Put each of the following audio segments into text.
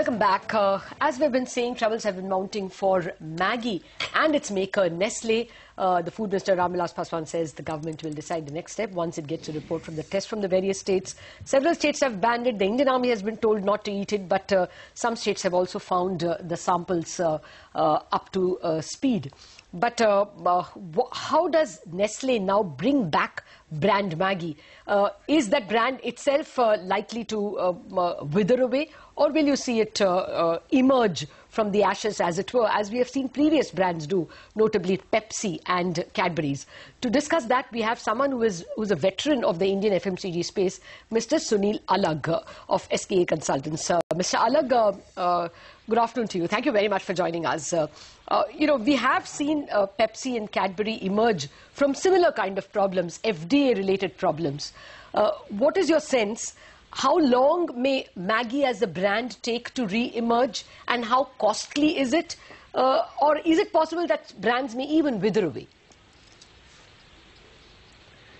Welcome back. As we've been saying, troubles have been mounting for Maggi and its maker, Nestle. The Food Minister Ram Vilas Paswan says the government will decide the next step once it gets a report from the test from the various states. Several states have banned it. The Indian Army has been told not to eat it, but some states have also found the samples up to speed. But how does Nestle now bring back brand Maggi? Is that brand itself likely to wither away, or will you see it emerge from the ashes, as it were, as we have seen previous brands do, notably Pepsi and Cadbury's? To discuss that, we have someone who's a veteran of the Indian FMCG space, Mr. Sunil Alag of SKA Consultants. Mr. Alag, good afternoon to you. Thank you very much for joining us. We have seen Pepsi and Cadbury emerge from similar kind of problems, FDA-related problems. What is your sense? How long may Maggi as a brand take to re-emerge, and how costly is it? Or is it possible that brands may even wither away?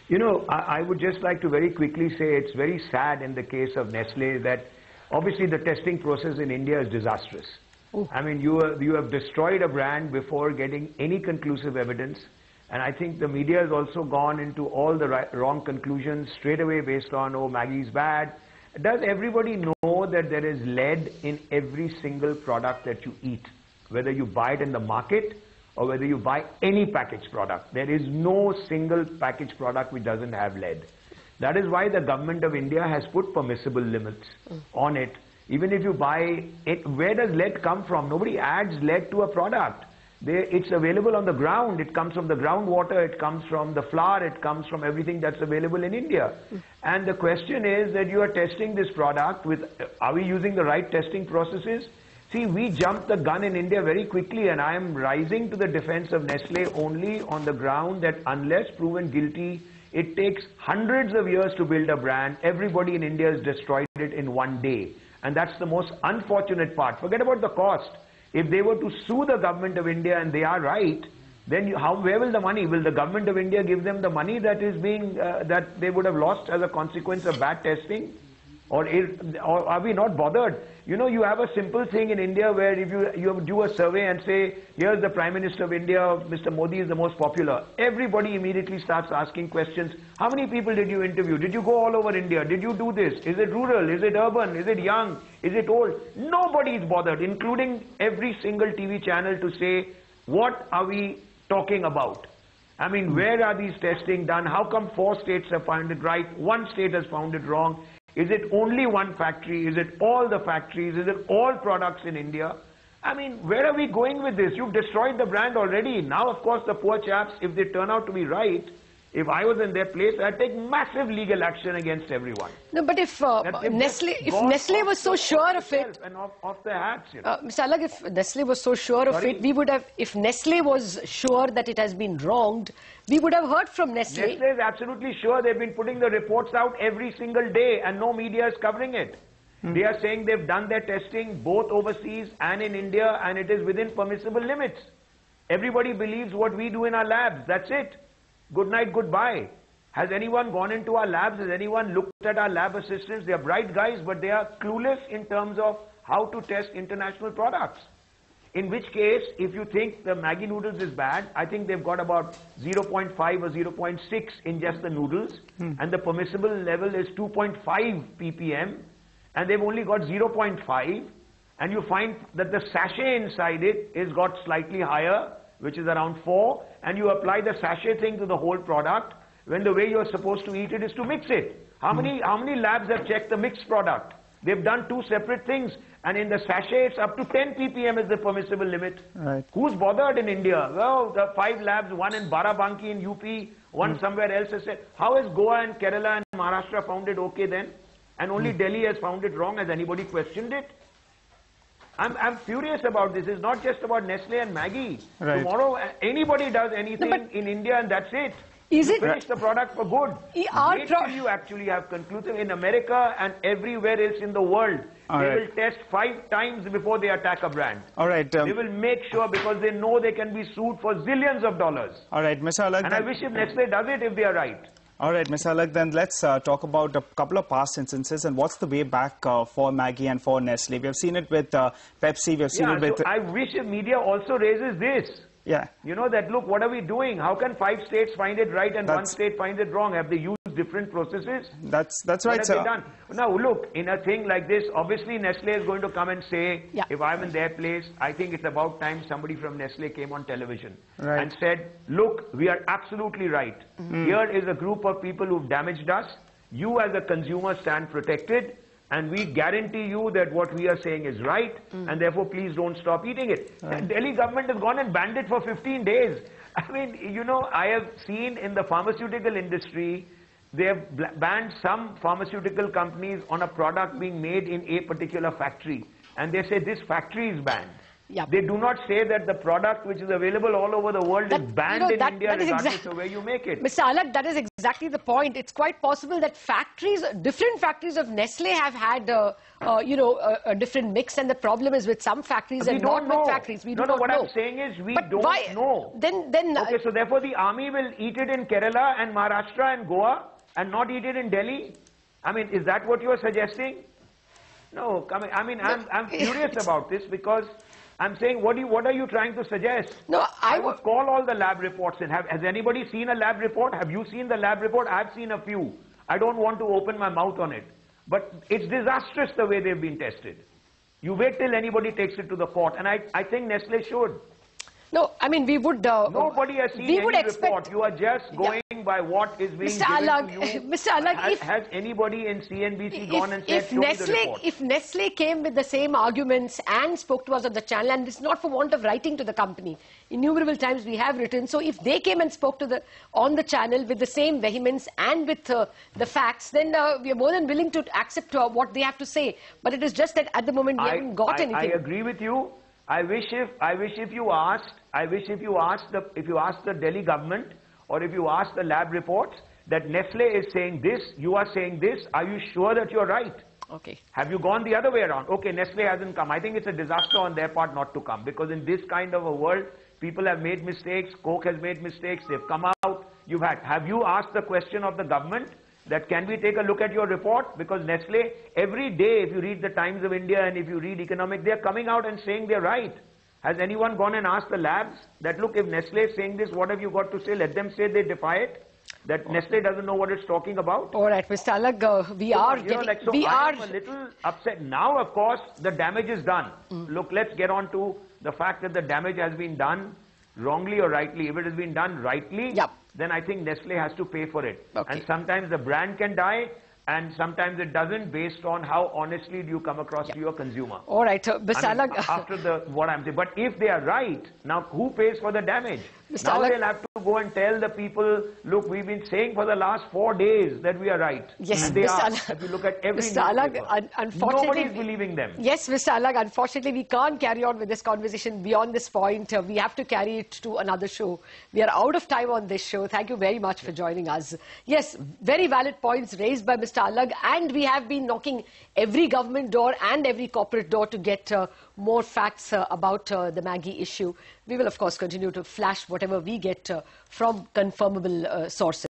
You know, I would just like to very quickly say it's very sad in the case of Nestle that obviously the testing process in India is disastrous. Ooh. I mean, you have destroyed a brand before getting any conclusive evidence. And I think the media has also gone into all the wrong conclusions straight away based on, oh, Maggi's bad. Does everybody know that there is lead in every single product that you eat? Whether you buy it in the market or whether you buy any packaged product. There is no single packaged product which doesn't have lead. That is why the government of India has put permissible limits on it. Even if you buy it, where does lead come from? Nobody adds lead to a product. It's available on the ground. It comes from the groundwater. It comes from the flour. It comes from everything that's available in India. And the question is that you are testing this product with, are we using the right testing processes? See, we jumped the gun in India very quickly, and I am rising to the defense of Nestle only on the ground that unless proven guilty, it takes hundreds of years to build a brand. Everybody in India has destroyed it in one day. And that's the most unfortunate part. Forget about the cost. If they were to sue the government of India and they are right, then where will the money? Will the government of India give them the money that is being that they would have lost as a consequence of bad testing? Or are we not bothered? You know, you have a simple thing in India where if you do a survey and say, here's the Prime Minister of India, Mr. Modi is the most popular. Everybody immediately starts asking questions. How many people did you interview? Did you go all over India? Did you do this? Is it rural? Is it urban? Is it young? Is it old? Nobody is bothered, including every single TV channel, to say, what are we talking about? I mean, where are these testing done? How come 4 states have found it right? 1 state has found it wrong. Is it only one factory? Is it all the factories? Is it all products in India? I mean, where are we going with this? You've destroyed the brand already. Now, of course, the poor chaps, if they turn out to be right, if I was in their place, I'd take massive legal action against everyone. No, but if Nestle was so sure of it, and off their hats, you know. Mr. Alag, if Nestle was so sure of it, we would have. If Nestle was sure that it has been wronged, we would have heard from Nestle. Nestle is absolutely sure. They've been putting the reports out every single day, and no media is covering it. They are saying they've done their testing both overseas and in India, and it is within permissible limits. Everybody believes what we do in our labs. That's it. Good night, goodbye. Has anyone gone into our labs? Has anyone looked at our lab assistants? They are bright guys, but they are clueless in terms of how to test international products. In which case, if you think the Maggi noodles is bad, I think they've got about 0.5 or 0.6 in just the noodles. And the permissible level is 2.5 ppm. And they've only got 0.5. And you find that the sachet inside it is got slightly higher, which is around 4, and you apply the sachet thing to the whole product, when the way you're supposed to eat it is to mix it. How many labs have checked the mixed product? They've done 2 separate things, and in the sachet it's up to 10 ppm is the permissible limit. Right. Who's bothered in India? Well, the 5 labs, one in Barabanki in UP, one somewhere else has said. How has Goa and Kerala and Maharashtra found it okay then? And only Delhi has found it wrong. Has anybody questioned it? I'm furious about this. It's not just about Nestle and Maggi. Right. Tomorrow, anybody does anything in India and that's it. Is you it finish the product for good? Wait till you actually have conclusive. In America and everywhere else in the world, they will test 5 times before they attack a brand. All right. They will make sure because they know they can be sued for zillions of dollars. All right, Mr. Alag. And I wish if Nestle does it if they are right. All right, Ms. Alag, then let's talk about a couple of past instances and what's the way back for Maggi and for Nestle. We have seen it with Pepsi, we have seen it with... So I wish the media also raises this. Yeah. You know that, look, what are we doing? How can 5 states find it right and one state finds it wrong? Have they used different processes? That's right, what have sir. they done? Now, look, in a thing like this, obviously Nestle is going to come and say, if I'm in their place, I think it's about time somebody from Nestle came on television and said, look, we are absolutely right. Here is a group of people who've damaged us. You as a consumer stand protected. And we guarantee you that what we are saying is right, and therefore please don't stop eating it. The Delhi government has gone and banned it for 15 days. I mean, you know, I have seen in the pharmaceutical industry, they have banned some pharmaceutical companies on a product being made in a particular factory. And they say this factory is banned. They do not say that the product which is available all over the world is banned in India regardless of where you make it. Mr. Alag, that is exactly the point. It's quite possible that factories, different factories of Nestle have had, a different mix, and the problem is with some factories and not with factories. We do not know. What I'm saying is we don't know. Okay, so therefore the army will eat it in Kerala and Maharashtra and Goa and not eat it in Delhi? I mean, is that what you are suggesting? No, I mean, I'm curious about this because I'm saying, what are you trying to suggest? No, I would call all the lab reports in. Has anybody seen a lab report? Have you seen the lab report? I've seen a few. I don't want to open my mouth on it. But it's disastrous the way they've been tested. You wait till anybody takes it to the court. And I think Nestle should. No, I mean, we would... Nobody has seen any report. You are just going by what is being given to you. Mr. Alag, has anybody in CNBC gone and said, show me the report? If Nestle came with the same arguments and spoke to us on the channel, and it's not for want of writing to the company, innumerable times we have written, so if they came and spoke on the channel with the same vehemence and with the facts, then we are more than willing to accept what they have to say. But it is just that at the moment we haven't got anything. I agree with you. I wish if you asked the Delhi government or if you asked the lab reports that Nestle is saying this, you are saying this, are you sure that you're right? Okay. Have you gone the other way around? Okay, Nestle hasn't come. I think it's a disaster on their part not to come because in this kind of a world, people have made mistakes, Coke has made mistakes, they've come out. Have you asked the question of the government that can we take a look at your report? Because Nestle, every day, if you read the Times of India and if you read Economic, they're coming out and saying they're right. Has anyone gone and asked the labs that, look, if Nestle is saying this, what have you got to say? Let them say they defy it. That Nestle doesn't know what it's talking about. All right, Mr. Alag, we are I'm a little upset. Now, of course, the damage is done. Look, let's get on to the fact that the damage has been done wrongly or rightly. If it has been done rightly, then I think Nestle has to pay for it. And sometimes the brand can die, and sometimes it doesn't, based on how honestly do you come across to your consumer. All right, Mr. Alag. After what I'm saying. But if they are right, now who pays for the damage? Now they'll have to go and tell the people, look, we've been saying for the last 4 days that we are right. Yes, and they are. If you look at every newspaper, nobody is believing them. Yes, Mr. Alag, unfortunately, we can't carry on with this conversation beyond this point. We have to carry it to another show. We are out of time on this show. Thank you very much for joining us. Yes, very valid points raised by Mr. Alag, and we have been knocking every government door and every corporate door to get more facts about the Maggi issue. We will, of course, continue to flash whatever we get from confirmable sources.